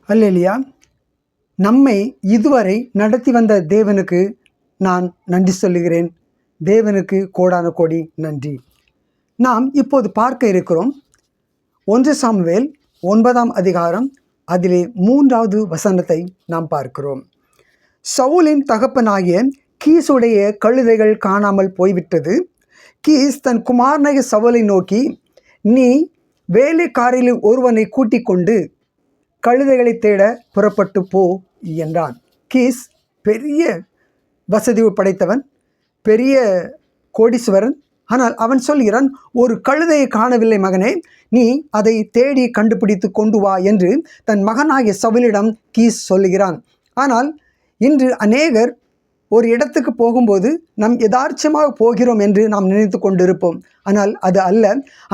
அல்லேலூயா. நம்மை இதுவரை நடத்தி வந்த தேவனுக்கு நான் நன்றி சொல்லுகிறேன். தேவனுக்கு கோடான கோடி நன்றி. நாம் இப்போது பார்க்க இருக்கிறோம் 1 சாமுவேல் 9ஆம் அதிகாரம், அதிலே 3வது வசனத்தை நாம் பார்க்கிறோம். சவுலின் தகப்பனாகிய கீசுடைய கழுதைகள் காணாமல் போய்விட்டது. கீஸ் தன் குமாரனாகிய சவுலை நோக்கி, நீ வேலைக்காரில் ஒருவனை கூட்டிக் கொண்டு கழுதைகளை தேட புறப்பட்டு போ என்றான். கீஸ் பெரிய வசதி படைத்தவன், பெரிய கோடீஸ்வரன். ஆனால் அவன் சொல்கிறான், ஒரு கழுதையை காணவில்லை மகனே, நீ அதை தேடி கண்டுபிடித்து கொண்டு வா என்று தன் மகனாகிய சவுலிடம் கீஸ் சொல்லுகிறான். ஆனால் இன்று அநேகர் ஒரு இடத்துக்கு போகும்போது நாம் யதார்த்தமாக போகிறோம் என்று நாம் நினைத்து கொண்டிருப்போம். ஆனால் அது அல்ல.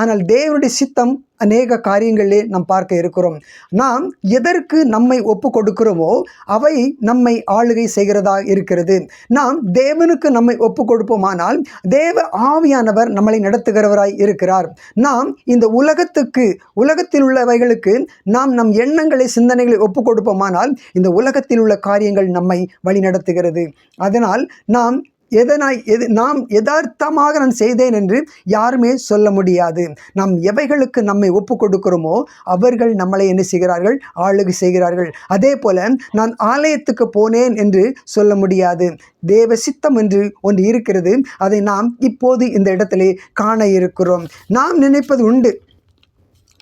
ஆனால் தேவனுடைய சித்தம் அநேக காரியங்களிலே நாம் பார்க்க இருக்கிறோம். நாம் எதற்கு நம்மை ஒப்பு கொடுக்கிறோமோ அவை நம்மை ஆளுகை செய்கிறதா இருக்கிறது. நாம் தேவனுக்கு நம்மை ஒப்பு கொடுப்போமானால் தேவ ஆவியானவர் நம்மளை நடத்துகிறவராய் இருக்கிறார். நாம் இந்த உலகத்தில் உள்ளவைகளுக்கு நாம் நம் எண்ணங்களை, சிந்தனைகளை ஒப்பு கொடுப்போமானால் இந்த உலகத்தில் உள்ள காரியங்கள் நம்மை வழி நடத்துகிறது. அதனால் நாம் நாம் யதார்த்தமாக நான் செய்தேன் என்று யாருமே சொல்ல முடியாது. நாம் எவைகளுக்கு நம்மை ஒப்பு கொடுக்கிறோமோ அவர்கள் நம்மளை என்ன செய்கிறார்கள்? ஆளுகை செய்கிறார்கள். அதே போல நான் ஆலயத்துக்கு போனேன் என்று சொல்ல முடியாது. தேவ சித்தம் என்று ஒன்று இருக்கிறது. அதை நாம் இப்போது இந்த இடத்திலே காண இருக்கிறோம். நாம் நினைப்பது உண்டு,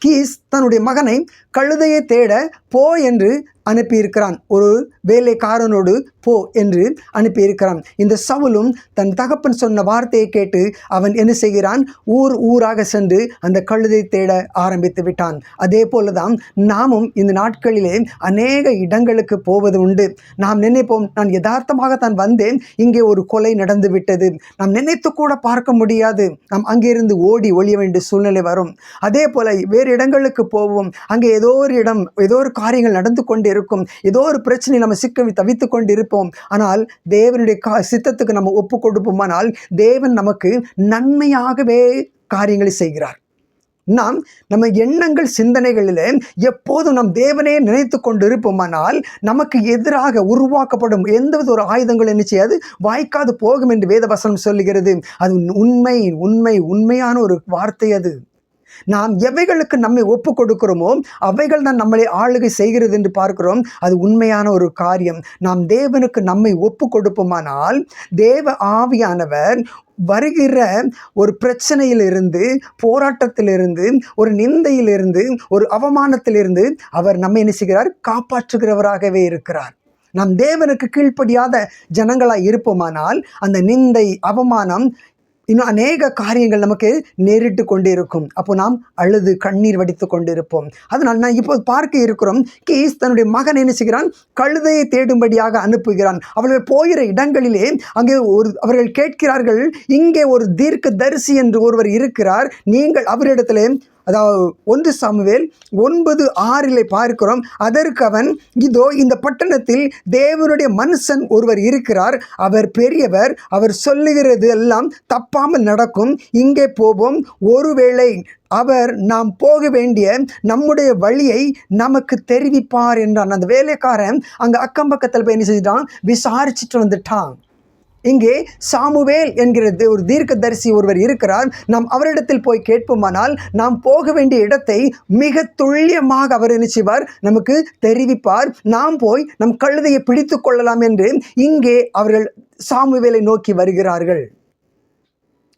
கீஸ் தன்னுடைய மகனை கழுதையை தேட போ என்று அனுப்பியிருக்கிறான். ஒரு வேலைக்காரனோடு போ என்று அனுப்பியிருக்கிறான். இந்த சவுலும் தன் தகப்பன் சொன்ன வார்த்தையை கேட்டு அவன் என்ன செய்கிறான்? ஊராக சென்று அந்த கழுதை தேட ஆரம்பித்து விட்டான். அதே போலதான் நாமும் இந்த நாட்களிலே அநேக இடங்களுக்கு போவது உண்டு. நாம் நினைப்போம், நான் யதார்த்தமாக தான் வந்தேன், இங்கே ஒரு கொலை நடந்து விட்டது. நாம் நினைத்து கூட பார்க்க முடியாது. நாம் அங்கிருந்து ஓடி ஒளிய வேண்டிய சூழ்நிலை வரும். அதே போல வேறு இடங்களுக்கு போவோம். அங்கே ஏதோ ஒரு காரியங்கள் நடந்து கொண்டு இருக்கும். ஏதோ ஒரு பிரச்சனை நம்ம சிக்க தவித்து கொண்டு இருப்போம். ஆனால் தேவனுடைய சித்தத்துக்கு நம்ம ஒப்பு கொடுப்போமானால் தேவன் நமக்கு நன்மையாகவே காரியங்களை செய்கிறார். நம்ம எண்ணங்கள், சிந்தனைகளில் எப்போதும் நம் தேவனே நினைத்து கொண்டு இருப்போமானால் நமக்கு எதிராக உருவாக்கப்படும் எந்த ஒரு ஆயுதங்கள் என்ன செய்யாது? வாய்க்காது போகும் என்று வேத வசனம் சொல்லுகிறது. அது உண்மையான ஒரு வார்த்தை. அது நாம் எவைகளுக்கு நம்மை ஒப்பு கொடுக்கிறோமோ அவைகள் தான் நம்மளை ஆளுகை செய்கிறது என்று பார்க்கிறோம். அது உண்மையான ஒரு காரியம். நாம் தேவனுக்கு நம்மை ஒப்பு கொடுப்போமானால் தேவ ஆவியானவர் வருகிற ஒரு பிரச்சனையிலிருந்து, போராட்டத்திலிருந்து, ஒரு நிந்தையிலிருந்து, ஒரு அவமானத்திலிருந்து அவர் நம்மை என்ன செய்கிறார்? காப்பாற்றுகிறவராகவே இருக்கிறார். நாம் தேவனுக்கு கீழ்ப்படியாத ஜனங்களாய் இருப்போமானால் அந்த நிந்தை, அவமானம், இன்னும் அநேக காரியங்கள் நமக்கு நேரிட்டு கொண்டு இருக்கும். அப்போ நாம் அழுது கண்ணீர் வடித்து கொண்டு இருப்போம். அதனால் நான் இப்போது பார்க்க இருக்கிறோம், கீஸ் தன்னுடைய மகன் என்ன செய்கிறான்? கழுதையை தேடும்படியாக அனுப்புகிறான். அவர்கள் போகிற இடங்களிலே அங்கே அவர்கள் கேட்கிறார்கள், இங்கே ஒரு தீர்க்க தரிசி என்று ஒருவர் இருக்கிறார், நீங்கள் அவரிடத்திலே, அதாவது 1 சாமுவேல் 9:6 பார்க்கிறோம். அதற்கு அவன், இதோ இந்த பட்டணத்தில் தேவனுடைய மனுஷன் ஒருவர் இருக்கிறார், அவர் பெரியவர், அவர் சொல்லுகிறது எல்லாம் தப்பாமல் நடக்கும், இங்கே போவோம், ஒருவேளை அவர் நாம் போக வேண்டிய நம்முடைய வழியை நமக்கு தெரிவிப்பார் என்றான். அந்த வேலைக்காரன் அங்கே அக்கம் பக்கத்தில் போய் என்ன செஞ்சிட்டான்? விசாரிச்சுட்டு வந்துட்டான். இங்கே சாமுவேல் என்கிற ஒரு தீர்க்கதரிசி ஒருவர் இருக்கிறார், நாம் அவரிடத்தில் போய் கேட்போமானால் நாம் போக வேண்டிய இடத்தை மிக துல்லியமாக அவர் என்ன செய்வார்? நமக்கு தெரிவிப்பார். நாம் போய் நம் கழுதையை பிடித்து கொள்ளலாம் என்று இங்கே அவர்கள் சாமுவேலை நோக்கி வருகிறார்கள்.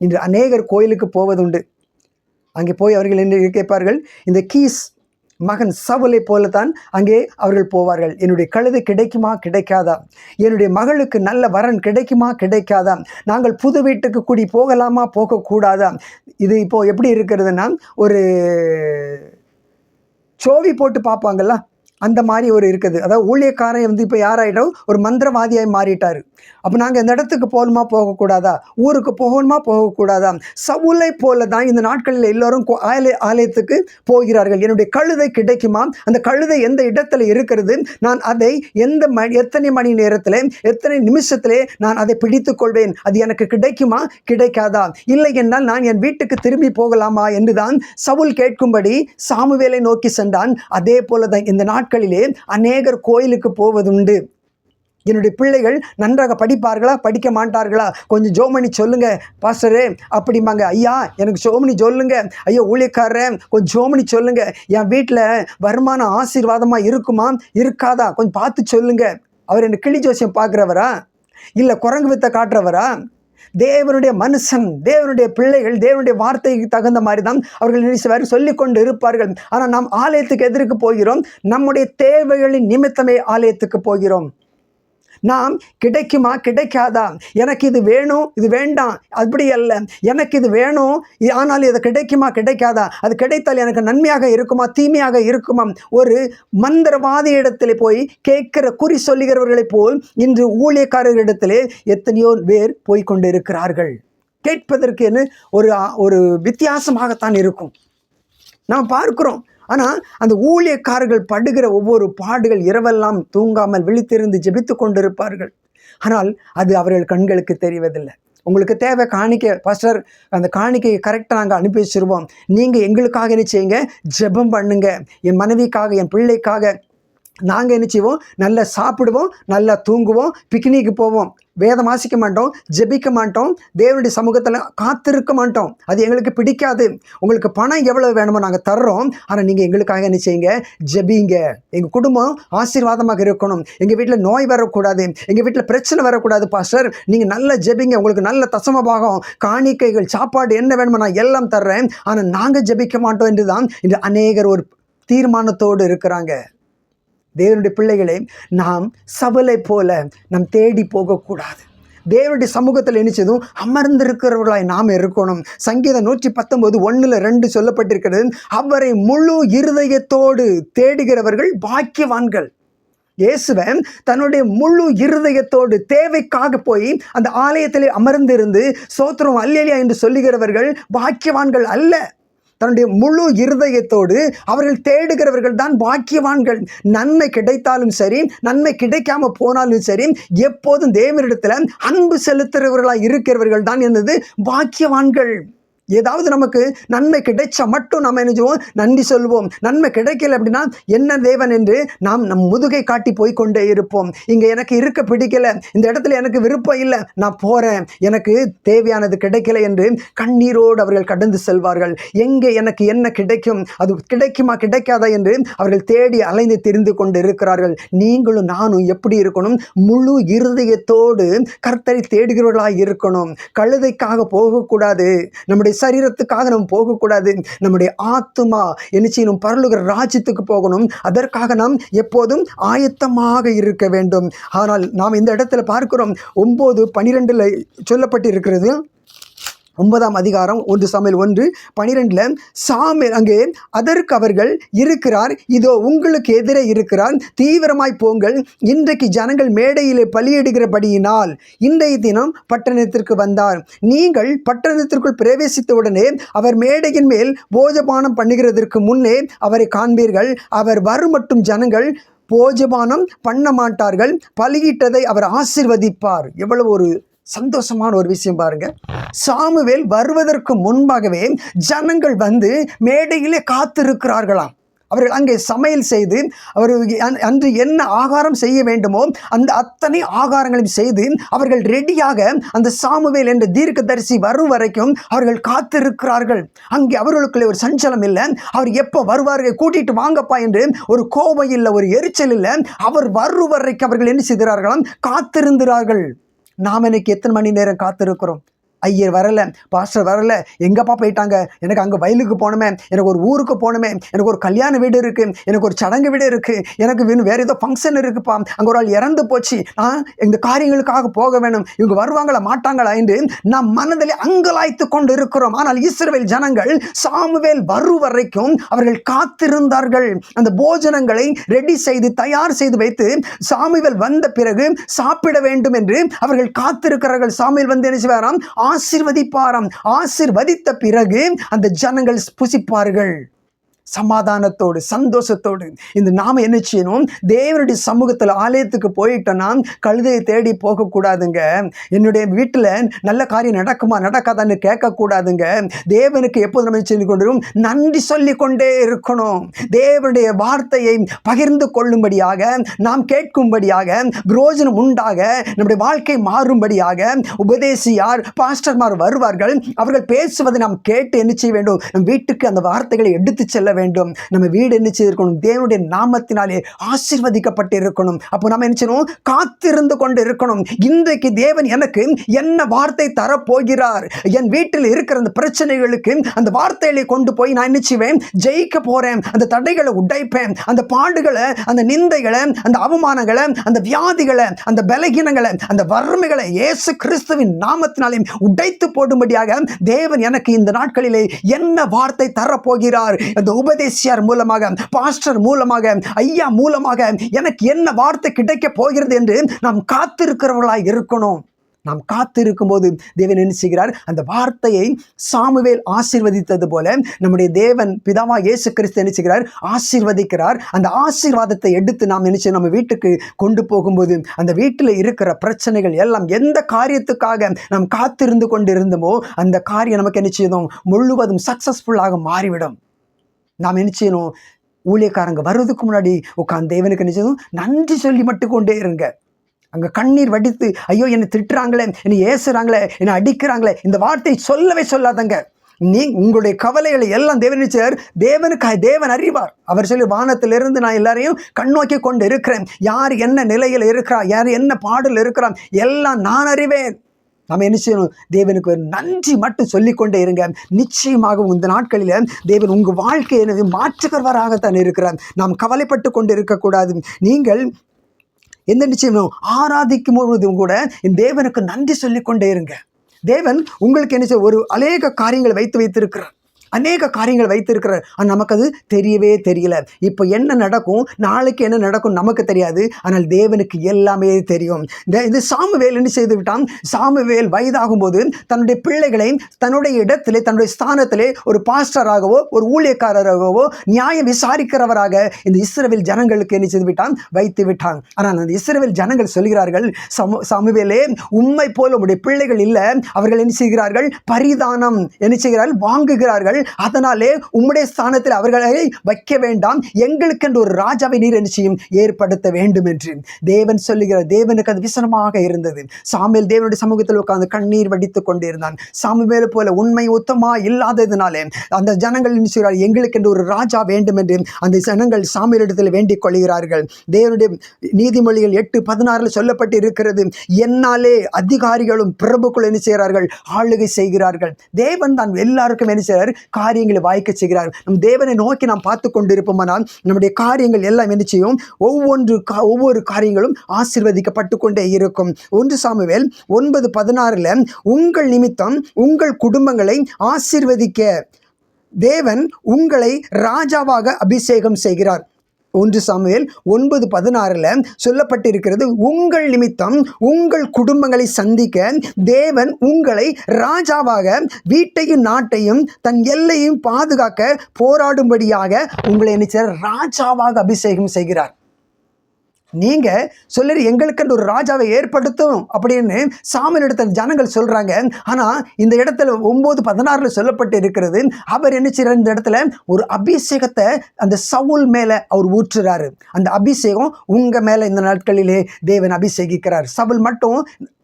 இன்று அநேகர் கோயிலுக்கு போவதுண்டு. அங்கே போய் அவர்கள் என்ன கேட்பார்கள்? இந்த கீஸ் மகன் சவுலை போலத்தான் அங்கே அவர்கள் போவார்கள். என்னுடைய கழுதை கிடைக்குமா, கிடைக்காதா? என்னுடைய மகளுக்கு நல்ல வரன் கிடைக்குமா, கிடைக்காதா? நாங்கள் புது வீட்டுக்கு கூடி போகலாமா, போகக்கூடாதா? இது இப்போது எப்படி இருக்கிறதுனா, ஒரு சோவி போட்டு பார்ப்பாங்கள்ல, அந்த மாதிரி ஒரு இருக்குது. அதாவது ஊழியக்காரன் இப்போ யாராயிட்டோம்? ஒரு மந்திரவாதியாய் மாறிட்டார். அப்போ நாங்கள் இந்த இடத்துக்கு போகணுமா, போகக்கூடாதா? ஊருக்கு போகணுமா, போகக்கூடாதா? சவுலை போல தான் இந்த நாட்களில் எல்லோரும் ஆலயத்துக்கு போகிறார்கள். என்னுடைய கழுதை கிடைக்குமா? அந்த கழுதை எந்த இடத்துல இருக்கிறது? நான் அதை எத்தனை மணி நேரத்தில், எத்தனை நிமிஷத்திலே நான் அதை பிடித்து கொள்வேன்? அது எனக்கு கிடைக்குமா, கிடைக்காதா? இல்லை என்றால் நான் என் வீட்டுக்கு திரும்பி போகலாமா என்று தான் சவுல் கேட்கும்படி சாமுவேலை நோக்கி சென்றான். அதே போல தான் இந்த நாட்களிலே அநேகர் கோயிலுக்கு போவதுண்டு. என்னுடைய பிள்ளைகள் நன்றாக படிப்பார்களா படிக்க மாட்டார்களா, கொஞ்சம் ஜோமணி சொல்லுங்க பாஸ்டரே அப்படிம்பாங்க. ஐயா எனக்கு ஜோமணி சொல்லுங்க, ஐயா ஊழியக்காரன் கொஞ்சம் ஜோமணி சொல்லுங்க, என் வீட்டில் வருமானம் ஆசீர்வாதமாக இருக்குமா இருக்காதா கொஞ்சம் பார்த்து சொல்லுங்க. அவர் என்ன கிளி ஜோசியம் பார்க்குறவரா இல்லை குரங்கு வித்தை காட்டுறவரா? தேவனுடைய மனுஷன், தேவனுடைய பிள்ளைகள் தேவனுடைய வார்த்தைக்கு தகுந்த மாதிரி தான் அவர்கள் நினைச்சவாறு சொல்லிக் கொண்டு இருப்பார்கள். ஆனால் நாம் ஆலயத்துக்கு எதற்கு போகிறோம்? நம்முடைய தேவைகளின் நிமித்தமே ஆலயத்துக்கு போகிறோம். நாம் கிடைக்குமா கிடைக்காதா, எனக்கு இது வேணும் இது வேண்டாம் அப்படி அல்ல, எனக்கு இது வேணும் ஆனால் இது கிடைக்குமா கிடைக்காதா, அது கிடைத்தால் எனக்கு நன்மையாக இருக்குமா தீமையாக இருக்குமா, ஒரு மந்திரவாதி இடத்திலே போய் கேட்கிற குறி சொல்லுகிறவர்களைப் போல் இன்று ஊழியக்காரர்களிடத்திலே எத்தனையோ பேர் போய்கொண்டு இருக்கிறார்கள். கேட்பதற்கு ஒரு வித்தியாசமாகத்தான் இருக்கும் நாம் பார்க்கிறோம். ஆனால் அந்த ஊழியக்காரர்கள் படுகிற ஒவ்வொரு பாடுகள், இரவெல்லாம் தூங்காமல் விழித்திருந்து ஜெபித்து கொண்டிருப்பார்கள். ஆனால் அது அவர்கள் கண்களுக்கு தெரிவதில்லை. உங்களுக்கு தேவை காணிக்கை பாஸ்டர், அந்த காணிக்கையை கரெக்டாக நாங்கள் அனுப்பி வச்சுருவோம், நீங்கள் எங்களுக்காக என்ன செய்யுங்க, ஜெபம் பண்ணுங்க, என் மனைவிக்காக என் பிள்ளைக்காக. நாங்கள் என்ன செய்வோம், நல்லா சாப்பிடுவோம், நல்லா தூங்குவோம், பிக்னிக்கு போவோம், வேதம் வாசிக்க மாட்டோம், ஜெபிக்க மாட்டோம், தேவனுடைய சமூகத்தில் காத்திருக்க மாட்டோம். அது எங்களுக்கு பிடிக்காது. உங்களுக்கு பணம் எவ்வளோ வேணுமோ நாங்கள் தர்றோம், ஆனால் நீங்கள் எங்களுக்காக என்ன செய்யுங்க, ஜெபிங்க. எங்கள் குடும்பம் ஆசீர்வாதமாக இருக்கணும், எங்கள் வீட்டில் நோய் வரக்கூடாது, எங்கள் வீட்டில் பிரச்சனை வரக்கூடாது பாஸ்டர், நீங்கள் நல்லா ஜெபிங்க, உங்களுக்கு நல்ல தசமபாகம் காணிக்கைகள் சாப்பாடு என்ன வேணுமோ நான் எல்லாம் தர்றேன், ஆனால் நாங்கள் ஜெபிக்க மாட்டோம் என்று தான் இன்று அநேகர் ஒரு தீர்மானத்தோடு இருக்கிறாங்க. தேவனுடைய பிள்ளைகளை நாம் சபலை போல நாம் தேடி போகக்கூடாது. தேவனுடைய சமூகத்தில் நினைச்சதும் அமர்ந்திருக்கிறவர்களாய் நாம் இருக்கணும். சங்கீதம் 119:1-2 சொல்லப்பட்டிருக்கிறது, அவரை முழு இருதயத்தோடு தேடுகிறவர்கள் பாக்கியவான்கள். இயேசுவன் தன்னுடைய முழு இருதயத்தோடு தேவைக்காக போய் அந்த ஆலயத்திலே அமர்ந்திருந்து சோத்திரம் அல்லேலியா என்று சொல்லுகிறவர்கள் பாக்கியவான்கள் அல்ல. தன்னுடைய முழு இருதயத்தோடு அவர்கள் தேடுகிறவர்கள் தான் பாக்கியவான்கள். நன்மை கிடைத்தாலும் சரி, நன்மை கிடைக்காம போனாலும் சரி, எப்போதும் தேவனிடத்தில் அன்பு செலுத்துகிறவர்களாக இருக்கிறவர்கள் தான் என்னது பாக்கியவான்கள். ஏதாவது நமக்கு நன்மை கிடைச்சா மட்டும் நம்ம என்ன செய்வோம், நன்றி சொல்வோம். நன்மை கிடைக்கல அப்படின்னா என்ன தேவன் என்று நாம் நம் முதுகை காட்டி போய்கொண்டே இருப்போம். இங்கே எனக்கு இருக்க பிடிக்கல, இந்த இடத்துல எனக்கு விருப்பம் இல்லை, நான் போகிறேன், எனக்கு தேவையானது கிடைக்கல என்று கண்ணீரோடு அவர்கள் கடந்து செல்வார்கள். எங்கே எனக்கு என்ன கிடைக்கும், அது கிடைக்குமா கிடைக்காதா என்று அவர்கள் தேடி அலைந்து திரிந்து கொண்டு இருக்கிறார்கள். நீங்களும் நானும் எப்படி இருக்கணும், முழு இருதயத்தோடு கர்த்தரை தேடுகிறவர்களாக இருக்கணும். கழுதைக்காக போகக்கூடாது, நம்முடைய சரீரத்துக்காக நம்ம போகக்கூடாது. நம்முடைய ஆத்துமா என்ன செய்யணும், பரலோக ராஜ்யத்துக்கு போகணும். அதற்காக நாம் எப்போதும் ஆயத்தமாக இருக்க வேண்டும். ஆனால் நாம் இந்த இடத்துல பார்க்கிறோம், 9:12 சொல்லப்பட்டிருக்கிறது. 9ஆம் அதிகாரம் 1 சாமுவேல் 1:12 சாமுவேல் அங்கே அதற்கு அவர்கள் இருக்கிறார், இதோ உங்களுக்கு எதிரே இருக்கிறார், தீவிரமாய் போங்கள், இன்றைக்கு ஜனங்கள் மேடையிலே பலியிடுகிறபடியினால் இன்றைய தினம் பட்டணத்திற்கு வந்தார். நீங்கள் பட்டணத்திற்குள் பிரவேசித்தவுடனே அவர் மேடையின் மேல் போஜபானம் பண்ணுகிறதற்கு முன்னே அவரை காண்பீர்கள். அவர் வரும் மட்டும் ஜனங்கள் போஜபானம் பண்ண மாட்டார்கள், பலியிட்டதை அவர் ஆசீர்வதிப்பார். எவ்வளவு ஒரு சந்தோஷமான ஒரு விஷயம் பாருங்க. சாமுவேல் வருவதற்கு முன்பாகவே ஜனங்கள் வந்து மேடையிலே காத்திருக்கிறார்களாம். அவர்கள் அங்கே சமையல் செய்து அவர் அன்று என்ன ஆகாரம் செய்ய வேண்டுமோ அந்த அத்தனை ஆகாரங்களையும் செய்து அவர்கள் ரெடியாக அந்த சாமுவேல் என்ற தீர்க்கதரிசி வரும் வரைக்கும் அவர்கள் காத்திருக்கிறார்கள். அங்கே அவர்களுக்குள்ளே ஒரு சஞ்சலம் இல்லை, அவர் எப்போ வருவார்கள், கூட்டிட்டு வாங்கப்பா என்று ஒரு கோபம் இல்லை, ஒரு எரிச்சல் இல்லை. அவர் வரும் வரைக்கும் அவர்கள் என்ன செய்கிறார்களாம், காத்திருந்தார்கள். நாம் இன்னைக்கு எத்தனை மணி நேரம் காத்திருக்கிறோம்? ஐயர் வரலை, பாஸ்டர் வரலை, எங்கப்பா போயிட்டாங்க, எனக்கு அங்கே வயலுக்கு போகணுமே, எனக்கு ஒரு ஊருக்கு போகணுமே, எனக்கு ஒரு கல்யாண வீடு இருக்குது, எனக்கு ஒரு சடங்கு வீடு இருக்குது, எனக்கு வேறு ஏதோ ஃபங்க்ஷன் இருக்குப்பா, அங்கே ஒரு ஆள் இறந்து போச்சு, இந்த காரியங்களுக்காக போக வேணும், இவங்க வருவாங்களா மாட்டாங்களா என்று நாம் மனதில் அங்கலாய்த்து கொண்டு இருக்கிறோம். ஆனால் இஸ்ரவேல் ஜனங்கள் சாமுவேல் வரும் வரைக்கும் அவர்கள் காத்திருந்தார்கள். அந்த போஜனங்களை ரெடி செய்து தயார் செய்து வைத்து சாமுவேல் வந்த பிறகு சாப்பிட வேண்டும் என்று அவர்கள் காத்திருக்கிறார்கள். சாமுவேல் வந்து என்ன செய்வாராம், ஆசீர்வதிப்பாராம். ஆசீர்வதித்த பிறகு அந்த ஜனங்கள் புசிப்பார்கள். சமாதானத்தோடு சந்தோஷத்தோடு இந்த நாம என்ன செய்யணும்? தேவனுடைய சமூகத்தில் ஆலயத்துக்கு போயிட்டோன்னா கழுதையை தேடி போகக்கூடாதுங்க. என்னுடைய வீட்டில் நல்ல காரியம் நடக்குமா நடக்காதான்னு கேட்கக்கூடாதுங்க. தேவனுக்கு எப்போது நம்ம சொல்லி கொண்டிருக்கோம்? நன்றி சொல்லி கொண்டே இருக்கணும். தேவனுடைய வார்த்தையை பகிர்ந்து கொள்ளும்படியாக, நாம் கேட்கும்படியாக, பிரயோஜனம் உண்டாக, நம்முடைய வாழ்க்கை மாறும்படியாக உபதேசியார் பாஸ்டர்மார் வருவார்கள். அவர்கள் பேசுவதை நாம் கேட்டு என்ன செய்ய வேண்டும்? நம் வீட்டுக்கு அந்த வார்த்தைகளை எடுத்து செல்ல வேண்டும். நம்ம வீடு என்ன செய்திருக்கணும்? தேவனுடைய நாமத்தினாலே ஆசீர்வதிக்கப்பட்டு இருக்கணும். அப்போ நம்ம என்ன செய்யணும்? காத்திருந்து கொண்டு இருக்கணும். இன்றைக்கு தேவன் எனக்கு என்ன வார்த்தை தரப்போகிறார்? என் வீட்டில் இருக்கிற அந்த பிரச்சனைகளுக்கு அந்த வார்த்தைகளை கொண்டு போய் நான் என்ன செய்வேன்? ஜெயிக்க போறேன். அந்த தடைகளை உடைப்பேன். அந்த பாடுகளை, அந்த நிந்தைகளை, அந்த அவமானங்களை, அந்த வியாதிகளை, அந்த பலகீனங்களை, அந்த வறுமைகளை இயேசு கிறிஸ்துவின் நாமத்தினாலே உடைத்து போடும்படியாக தேவன் எனக்கு இந்த நாட்களிலே என்ன வார்த்தை தரப்போகிறார்? அந்த உபதேசியார் மூலமாக, பாஸ்டர் மூலமாக, ஐயா மூலமாக எனக்கு என்ன வார்த்தை கிடைக்க போகிறது என்று நாம் காத்திருக்கிறவர்களாய் இருக்கணும். நாம் காத்திருக்கும் போது தேவன் என்ன செய்கிறார்? அந்த வார்த்தையை சாமுவேல் ஆசீர்வதித்தது போல நம்முடைய தேவன் பிதாவா இயேசு கிறிஸ்து என்ன செய்கிறார்? ஆசீர்வதிக்கிறார். அந்த ஆசீர்வாதத்தை எடுத்து நாம் என்ன செய்யணும்? நம்ம வீட்டுக்கு கொண்டு போகும்போது அந்த வீட்டில் இருக்கிற பிரச்சனைகள் எல்லாம் எந்த காரியத்துக்காக நாம் காத்திருந்து கொண்டு இருந்தோமோ அந்த காரியம் நமக்கு என்ன செய்யணும்? முழுவதும் சக்சஸ்ஃபுல்லாக மாறிவிடும். நாம் என்ன செய்யணும்? ஊழியக்காரங்க வர்றதுக்கு முன்னாடி உட்கார்ந்து தேவனுக்கு என்ன செய்யணும்? நன்றி சொல்லி மட்டும் கொண்டே இருங்க. அங்கே கண்ணீர் வடித்து, ஐயோ என்னை திட்டுறாங்களே, என்னை ஏசுறாங்களே, என்னை அடிக்கிறாங்களே, இந்த வார்த்தை சொல்லவே சொல்லாதங்க. உங்களுடைய கவலைகளை எல்லாம் தேவன் அறிவார். அவர் சொல்லி, வானத்திலிருந்து நான் எல்லாரையும் கண்ணோக்கி கொண்டு இருக்கிறேன். யார் என்ன நிலையில் இருக்கிறார், யார் என்ன பாடல் இருக்கிறான், எல்லாம் நான் அறிவேன். நம்ம என்ன செய்யணும்? தேவனுக்கு ஒரு நன்றி மட்டும் சொல்லிக்கொண்டே இருங்க. நிச்சயமாக இந்த நாட்களில் தேவன் உங்கள் வாழ்க்கையை மாற்றுகிறவராகத்தான் இருக்கிறார். நாம் கவலைப்பட்டு கொண்டு இருக்கக்கூடாது. நீங்கள் எந்த நிச்சயம் ஆராதிக்கும் பொழுதும் கூட என் தேவனுக்கு நன்றி சொல்லிக்கொண்டே இருங்க. தேவன் உங்களுக்கு என்ன செய்ய ஒரு அநேக காரியங்களை வைத்திருக்கிறார். அநேக காரியங்கள் வைத்திருக்கிறார். ஆனால் நமக்கு அது தெரியவே தெரியல. இப்போ என்ன நடக்கும், நாளைக்கு என்ன நடக்கும் நமக்கு தெரியாது. ஆனால் தேவனுக்கு எல்லாமே தெரியும். இது சாமுவேல் என்ன செய்து விட்டான்? சாமுவேல் வயதாகும் போது தன்னுடைய பிள்ளைகளை தன்னுடைய இடத்திலே, தன்னுடைய ஸ்தானத்திலே ஒரு பாஸ்டராகவோ ஒரு ஊழியக்காரராகவோ நியாயம் விசாரிக்கிறவராக இந்த இஸ்ரவேல் ஜனங்களுக்கு என்ன செய்து விட்டான்? வைத்து விட்டான். ஆனால் அந்த இஸ்ரவேல் ஜனங்கள் சொல்கிறார்கள், சாமுவேலே, உம்மை போல உடைய பிள்ளைகள் இல்லை. அவர்கள் என்ன செய்கிறார்கள்? பரிதானம் என்ன செய்கிறார்கள்? வாங்குகிறார்கள். அதனாலே உம்முடைய ஸ்தானத்தில் அவர்களை வைக்க வேண்டாம், எங்களுக்கென்று ஒரு ராஜாவை நீர் என்ன செய்யும்? ஏற்படுத்த வேண்டும் என்று தேவன் சொல்லுகிறார். தேவனுக்கு அது விசனமாக இருந்தது. சாமுவேல் தேவனுடைய சமூகத்தில் உட்கார்ந்து கண்ணீர் வடித்துக் கொண்டிருந்தான். சாமுவேல் போல உண்மை உத்தமா இல்லாததினாலே அந்த ஜனங்கள் என்ன செய்கிறார்கள்? எங்களுக்கென்று ஒரு ராஜா வேண்டும் என்று அந்த ஜனங்கள் சாமுவேலிடத்தில் வேண்டிக் கொள்கிறார்கள். தேவனுடைய நீதிமொழிகள் 8:16 சொல்லப்பட்டு இருக்கிறது, என்னாலே அதிகாரிகளும் பிரபுக்கள் என்ன செய்கிறார்கள்? ஆளுகை செய்கிறார்கள். தேவன் தான் எல்லாருக்கும் என்ன செய்கிறார்? காரியங்களை வாய்க்க செய்கிறார். நம் தேவனை நோக்கி நாம் பார்த்து கொண்டிருப்போமானால் நம்முடைய காரியங்கள் எல்லாம் என்ன செய்யும்? ஒவ்வொரு காரியங்களும் ஆசீர்வதிக்கப்பட்டு கொண்டே இருக்கும். 1 சாமுவேல் 9:16 உங்கள் நிமித்தம் உங்கள் குடும்பங்களை ஆசீர்வதிக்க தேவன் உங்களை ராஜாவாக அபிஷேகம் செய்கிறார். 1 சாமுவேல் 9:16 சொல்லப்பட்டிருக்கிறது, உங்கள் நிமித்தம் உங்கள் குடும்பங்களை சந்திக்க தேவன் உங்களை ராஜாவாக, வீட்டையும் நாட்டையும் தன் எல்லையும் பாதுகாக்க போராடும்படியாக உங்களை என்ன ராஜாவாக அபிஷேகம் செய்கிறார். நீங்க சொல்லி எங்களுக்கென்று ஒரு ராஜாவை ஏற்படுத்தும் அப்படின்னு சாமுவேலிடத்தில் ஜனங்கள் சொல்றாங்க. ஆனா இந்த இடத்துல 9:16 சொல்லப்பட்டு இருக்கிறது, அவர் என்ன செய்யறார்? இந்த இடத்துல ஒரு அபிஷேகத்தை அந்த சவுல் மேல அவர் ஊற்றுறாரு. அந்த அபிஷேகம் உங்க மேல இந்த நாட்களிலே தேவன் அபிஷேகிக்கிறார். சவுல் மட்டும்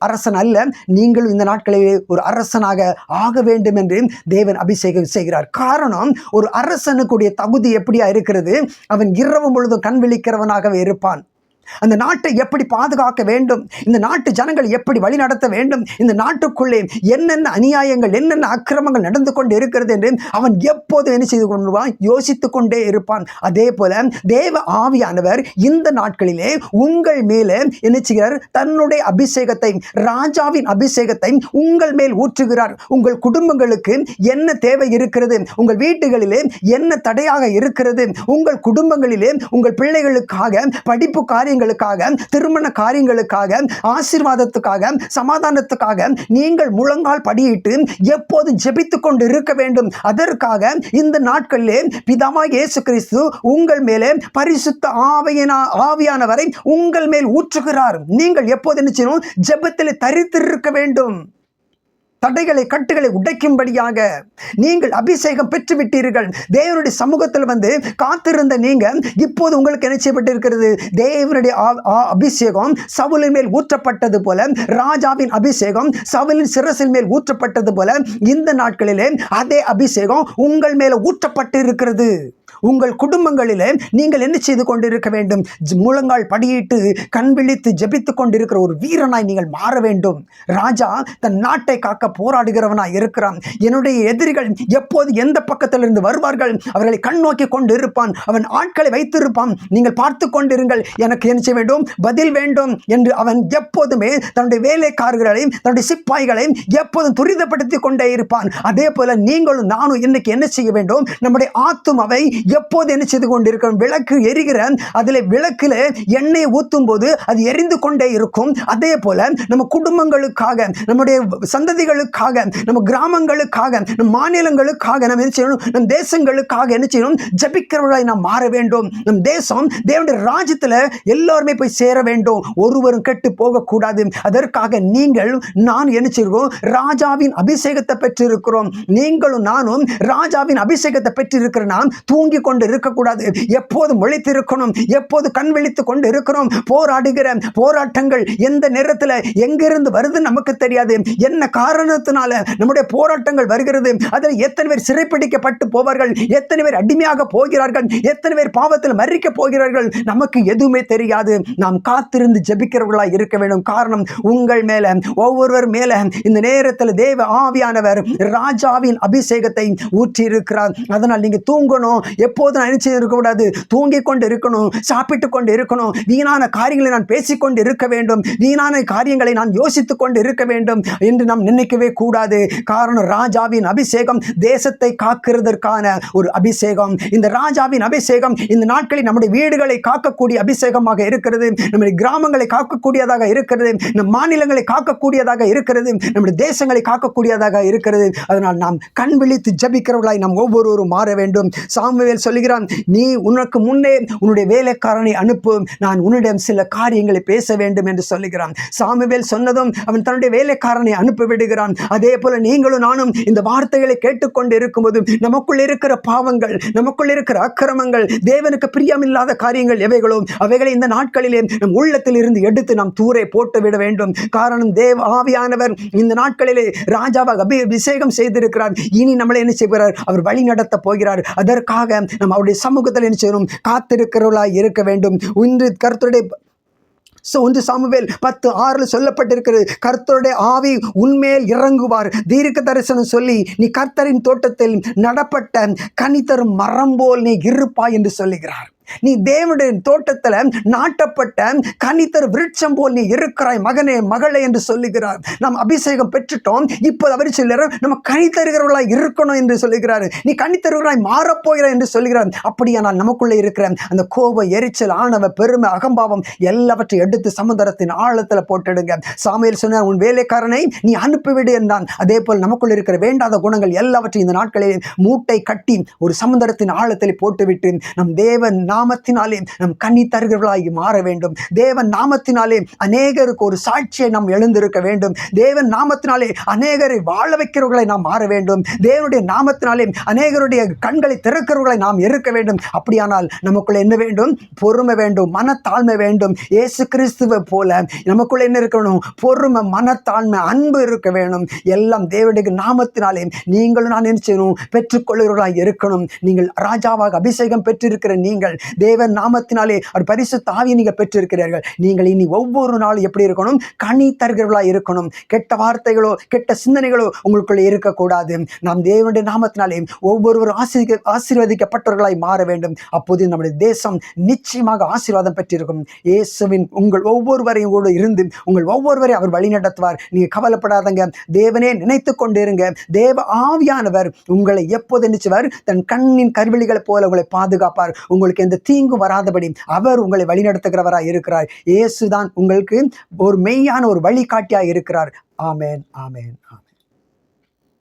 அரசன் அல்ல, நீங்களும் இந்த நாட்களிலே ஒரு அரசனாக ஆக வேண்டும் என்று தேவன் அபிஷேகம் செய்கிறார். காரணம், ஒரு அரசனுக்குடைய தகுதி எப்படியா இருக்கிறது? அவன் இரவு முழுதும் கண் விழிக்கிறவனாகவே இருப்பான். அந்த நாட்டை எப்படி பாதுகாக்க வேண்டும், இந்த நாட்டு ஜனங்கள் எப்படி வழி நடத்த வேண்டும், இந்த நாட்டுக்குள்ளே என்னென்ன அநியாயங்கள், என்னென்ன அக்கிரமங்கள் நடந்து கொண்டு இருக்கிறது என்று அவன் எப்போதும் என்ன செய்து கொண்டுவான்? யோசித்து கொண்டே இருப்பான். அதே போல தேவ ஆவியானவர் இந்த நாட்களிலே உங்கள் மேலே என்ன செய்கிறார்? தன்னுடைய அபிஷேகத்தை, ராஜாவின் அபிஷேகத்தை உங்கள் மேல் ஊற்றுகிறார். உங்கள் குடும்பங்களுக்கு என்ன தேவை இருக்கிறது, உங்கள் வீட்டுகளிலே என்ன தடையாக இருக்கிறது, உங்கள் குடும்பங்களிலே உங்கள் பிள்ளைகளுக்காக படிப்பு காரிய காரியங்களுக்காக, திருமண காரியங்களுக்காக, ஆசீர்வாதத்துக்காக, சமாதானத்துக்காக நீங்கள் முழங்கால் படியிட்டு எப்போதும் ஜெபித்துக் கொண்டு இருக்க வேண்டும். அதற்காக இந்த நாட்களிலே பிதாவாகிய இயேசு கிறிஸ்து உங்கள் மேலே பரிசுத்த ஆவியானவரை உங்கள் மேல் ஊற்றுகிறார். நீங்கள் எப்போது என்ன செய்யணும்? ஜெபத்தில் தரித்திருக்க வேண்டும். தடைகளை, கட்டுகளை உடைக்கும்படியாக நீங்கள் அபிஷேகம் பெற்றுவிட்டீர்கள். தேவனுடைய சமூகத்தில் வந்து காத்திருந்த நீங்க இப்போது உங்களுக்கு என்ன செய்யப்பட்டிருக்கிறது? தேவனுடைய அபிஷேகம் சவுலின் மேல் ஊற்றப்பட்டது போல, ராஜாவின் அபிஷேகம் சவுலின் சிரசின் மேல் ஊற்றப்பட்டது போல, இந்த நாட்களிலே அதே அபிஷேகம் உங்கள் மேல ஊற்றப்பட்டு இருக்கிறது. உங்கள் குடும்பங்களிலே நீங்கள் என்ன செய்து கொண்டிருக்க வேண்டும்? முழங்கால் படியிட்டு கண் விழித்து ஜெபித்துக் கொண்டிருக்கிற ஒரு வீரனாய் நீங்கள் மாற வேண்டும். ராஜா தன் நாட்டை காக்க போராடுகிறவனாய் இருக்கிறான். என்னுடைய எதிரிகள் எப்போது எந்த பக்கத்திலிருந்து வருவார்கள் அவர்களை கண் நோக்கி கொண்டு இருப்பான். அவன் ஆட்களை வைத்திருப்பான். நீங்கள் பார்த்து கொண்டிருங்கள், எனக்கு என்ன செய்ய வேண்டும்? பதில் வேண்டும் என்று அவன் எப்போதுமே தன்னுடைய வேலைக்காரர்களையும் தன்னுடைய சிப்பாய்களையும் எப்போதும் துரிதப்படுத்தி கொண்டே இருப்பான். அதே போல நீங்களும் நானும் இன்னைக்கு என்ன செய்ய வேண்டும்? நம்முடைய ஆத்துமாவை எப்போது என்ன செய்து கொண்டிருக்கிறோம்? விளக்கு எரிகிற அதில் விளக்கில் எண்ணெய் ஊற்றும் போது அது எரிந்து கொண்டே இருக்கும். அதே போல நம்ம குடும்பங்களுக்காக, நம்முடைய சந்ததிகளுக்காக, நம்ம கிராமங்களுக்காக, நம் மாநிலங்களுக்காக நம்ம என்ன செய்யணும்? நம் தேசங்களுக்காக என்ன செய்யணும்? ஜெபிக்கிறவர்களாய் நாம் மாற வேண்டும். நம் தேசம் தேவனுடைய ராஜ்யத்தில் எல்லாருமே போய் சேர வேண்டும். ஒருவரும் கெட்டு போகக்கூடாது. அதற்காக நீங்கள் நான் என்ன செய்கிறோம்? ராஜாவின் அபிஷேகத்தை பெற்றிருக்கிறோம். நீங்களும் நானும் ராஜாவின் அபிஷேகத்தை பெற்றிருக்கிற நாம் தூங்கி கொண்டு இருக்கக்கூடாது. எப்போது முளைத்திருக்கணும், எப்போது கண் விழித்துக் கொண்டு இருக்கணும். போராடுகிற போராட்டங்கள் எந்த நேரத்தில் எங்கிருந்து வருது நமக்கு தெரியாது. என்ன காரணத்தினால நம்முடைய போராட்டங்கள் வருகிறது? அதில் எத்தனை பேர் சிறைப்பிடிக்கப்பட்டு போவார்கள், எத்தனை பேர் அடிமையாக போகிறார்கள், எத்தனை பேர் பாவத்தில் மரிக்க போகிறார்கள், நமக்கு எதுவுமே தெரியாது. நாம் காத்திருந்து ஜெபிக்கிறவர்களாக இருக்க வேண்டும். காரணம், உங்கள் மேல, ஒவ்வொருவர் மேல இந்த நேரத்தில் தேவ ஆவியானவர் ராஜாவின் அபிஷேகத்தை ஊற்றி இருக்கிறார். அதனால் நீங்க தூங்கணும். எப்போது நான் நினைச்சு இருக்கக்கூடாது? தூங்கிக் கொண்டு இருக்கணும், சாப்பிட்டு கொண்டு இருக்கணும். வீணான காரியங்களை நான் பேசிக்கொண்டு இருக்க வேண்டும், வீணான காரியங்களை நான் யோசித்துக் கொண்டு இருக்க வேண்டும் என்று நாம் நினைக்கவே கூடாது. காரணம், ராஜாவின் அபிஷேகம் தேசத்தை காக்கிறதற்கான ஒரு அபிஷேகம். இந்த ராஜாவின் அபிஷேகம் இந்த நாட்களில் நம்முடைய வீடுகளை காக்கக்கூடிய அபிஷேகமாக இருக்கிறது. நம்முடைய கிராமங்களை காக்கக்கூடியதாக இருக்கிறது. நம் மாநிலங்களை காக்கக்கூடியதாக இருக்கிறது. நம்முடைய தேசங்களை காக்கக்கூடியதாக இருக்கிறது. அதனால் நாம் கண் விழித்து ஜெபிக்கிறவர்களாய் நாம் ஒவ்வொருவரும் மாற வேண்டும். சாமுவேல் சொல்லுகிறான், நீ உனக்கு முன்னே உன்னுடைய வேலைக்காரனை அனுப்பு, நான் உன்னிடம் சில காரியங்களை பேச வேண்டும் என்று சொல்லுகிறான். சாமுவேல் சொன்னதும் அவன் தன்னுடைய வேலைக்காரனை அனுப்பி விடுகிறான். அதே போல நீங்களும் நானும் இந்த வார்த்தைகளை கேட்டுக்கொண்டு இருக்கும்போது நமக்குள் இருக்கிற பாவங்கள், நமக்குள் இருக்கிற அக்கிரமங்கள், தேவனுக்கு பிரியமில்லாத காரியங்கள் எவைகளோ அவைகளை இந்த நாட்களிலே நம் உள்ளத்தில் இருந்து எடுத்து நாம் தூரை போட்டு விட வேண்டும். காரணம், தேவ ஆவியானவர் இந்த நாட்களிலே ராஜாவாக அபிஷேகம் செய்திருக்கிறார். இனி நம்மளை என்ன செய்கிறார்? அவர் வழி நடத்த போகிறார். அதற்காக நம்ம அவருடைய சமூகத்தில் என்ன செய்யணும்? காத்திருக்கிறவர்களாய் இருக்க வேண்டும். இன்று கர்த்தருடைய 1 சாமுவேல் 10:6 சொல்லப்பட்டிருக்கிறது, கர்த்தருடைய ஆவி உன்மேல் இறங்குவார், தீர்க்க தரிசனம் சொல்லி நீ கர்த்தரின் தோட்டத்தில் நடப்பட்ட கனி தரும் மரம் போல் நீ இருப்பாய் என்று சொல்லுகிறார். நீ தேவனுடைய தோட்டத்தில் நாட்டப்பட்ட கனித்தர் விருட்சம் போல் நீ இருக்கிறாய் மகனே, மகளே என்று சொல்லுகிறார். நாம் அபிஷேகம் பெற்றுட்டோம். இப்போது அவர் சொல்லுகிறார், நம்ம கனித்தருகிறவர்களாய் இருக்கணும் என்று சொல்லுகிறார். நீ கனித்தருகிறாய் மாறப்போகிறாய் என்று சொல்லுகிறார். அப்படியானால் நமக்குள்ளே இருக்கிற அந்த கோபம், எரிச்சல், ஆணவ, பெருமை, அகம்பாவம் எல்லாவற்றையும் எடுத்து சமுத்திரத்தின் ஆழத்தில் போட்டுடுங்க. சாமுவேல் சொன்னார், உன் வேலைக்காரனை நீ அனுப்பிவிடு என்றான். அதே போல் நமக்குள்ள இருக்கிற வேண்டாத குணங்கள் எல்லாவற்றையும் இந்த நாட்களில் மூட்டை கட்டி ஒரு சமுத்திரத்தின் ஆழத்தில் போட்டுவிட்டு நம் தேவன் நாமத்தினாலே நம் கண்ணி தருகிறவர்களாகி மாற வேண்டும். தேவன் நாமத்தினாலே அநேகருக்கு ஒரு சாட்சியை நாம் எழுந்திருக்க வேண்டும். தேவன் நாமத்தினாலே அநேகரை வாழ வைக்கிறவர்களை நாம் மாற வேண்டும். தேவனுடைய நாமத்தினாலே அநேகருடைய கண்களை திறக்கிறவர்களை நாம் இருக்க வேண்டும். அப்படியானால் நமக்குள்ள என்ன வேண்டும்? பொறுமை வேண்டும், மனத்தாழ்மை வேண்டும். இயேசு கிறிஸ்துவை போல நமக்குள்ள என்ன இருக்கணும்? பொறுமை, மனத்தாழ்மை, அன்பு இருக்க வேண்டும். எல்லாம் தேவனுடைய நாமத்தினாலே நீங்களும் நான் என்ன செய்யணும்? பெற்றுக்கொள்கிறவர்களாக இருக்கணும். நீங்கள் ராஜாவாக அபிஷேகம் பெற்றிருக்கிற நீங்கள் தேவன் நாமத்தினாலே அவர் பரிசுத்த ஆவியை நீங்கள் பெற்றிருக்கிறீர்கள். நீங்கள் இனி ஒவ்வொரு நாளும் எப்படி இருக்கணும்? கனி தருகிறவர்களாக இருக்கணும். கெட்ட வார்த்தைகளோ கெட்ட சிந்தனைகளோ உங்களுக்குள்ளே இருக்கக்கூடாது. நாம் தேவனுடைய நாமத்தினாலே ஒவ்வொருவரும் ஆசீர்வதிக்கப்பட்டவர்களாய் மாற வேண்டும். அப்போது நம்முடைய தேசம் நிச்சயமாக ஆசீர்வாதம் பெற்றிருக்கும். இயேசுவின் உங்கள் ஒவ்வொருவரையும் கூட இருந்து உங்கள் ஒவ்வொருவரையும் அவர் வழி நடத்துவார். நீங்க கவலைப்படாதங்க. தேவனே நினைத்து கொண்டிருங்க. தேவ ஆவியானவர் உங்களை எப்போது நினைச்சுவார்? தன் கண்ணின் கருவிழிகளை போல உங்களை பாதுகாப்பார். உங்களுக்கு எந்த எந்த தீங்கும் வராதபடி அவர் உங்களை வழிநடத்துகிறவராய் இருக்கிறார். இயேசுதான் உங்களுக்கு ஒரு மெய்யான ஒரு வழிகாட்டியாய் இருக்கிறார். ஆமென், ஆமென், ஆமென்.